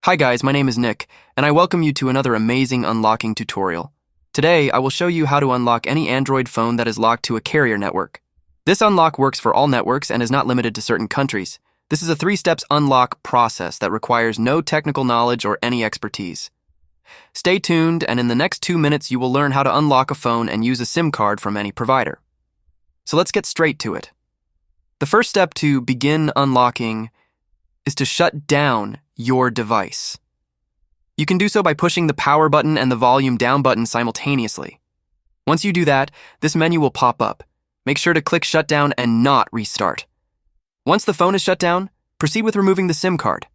Hi guys, my name is Nick, and I welcome you to another amazing unlocking tutorial. Today, I will show you how to unlock any Android phone that is locked to a carrier network. This unlock works for all networks and is not limited to certain countries. This is a 3-step unlock process that requires no technical knowledge or any expertise. Stay tuned, and in the next 2 minutes you will learn how to unlock a phone and use a SIM card from any provider. So let's get straight to it. The first step to begin unlocking is to shut down your device. You can do so by pushing the power button and the volume down button simultaneously. Once you do that, this menu will pop up. Make sure to click shut down and not restart. Once the phone is shut down, proceed with removing the SIM card.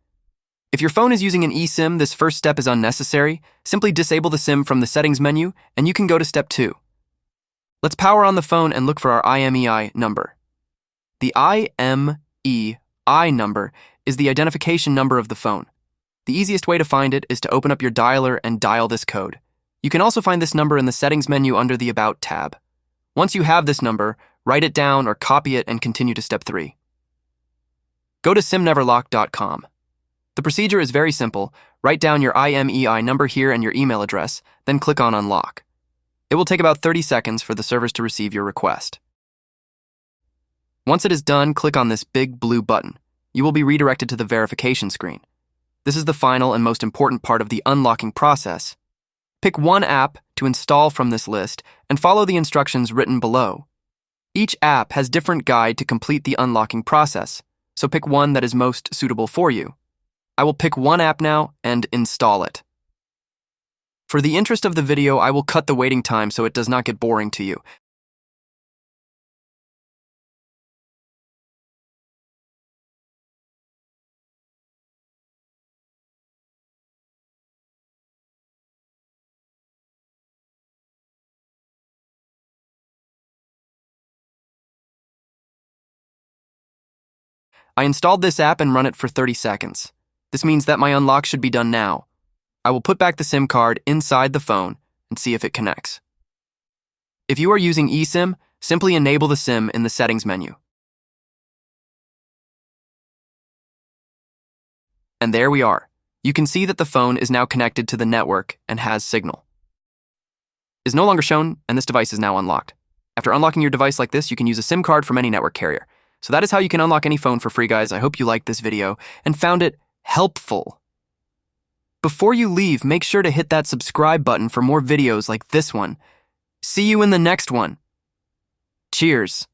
If your phone is using an eSIM, this first step is unnecessary. Simply disable the SIM from the settings menu, and you can go to step 2. Let's power on the phone and look for our IMEI number. The IMEI number is the identification number of the phone. The easiest way to find it is to open up your dialer and dial this code. You can also find this number in the settings menu under the About tab. Once you have this number, write it down or copy it and continue to step 3. Go to SimNeverlock.com. The procedure is very simple. Write down your IMEI number here and your email address, then click on Unlock. It will take about 30 seconds for the servers to receive your request. Once it is done, click on this big blue button. You will be redirected to the verification screen. This is the final and most important part of the unlocking process. Pick one app to install from this list and follow the instructions written below. Each app has different guide to complete the unlocking process, so pick one that is most suitable for you. I will pick one app now and install it. For the interest of the video, I will cut the waiting time so it does not get boring to you. I installed this app and run it for 30 seconds. This means that my unlock should be done now. I will put back the SIM card inside the phone and see if it connects. If you are using eSIM, simply enable the SIM in the settings menu. And there we are. You can see that the phone is now connected to the network and has signal. It is no longer shown, and this device is now unlocked. After unlocking your device like this, you can use a SIM card from any network carrier. So that is how you can unlock any phone for free, guys. I hope you liked this video and found it helpful. Before you leave, make sure to hit that subscribe button for more videos like this one. See you in the next one. Cheers.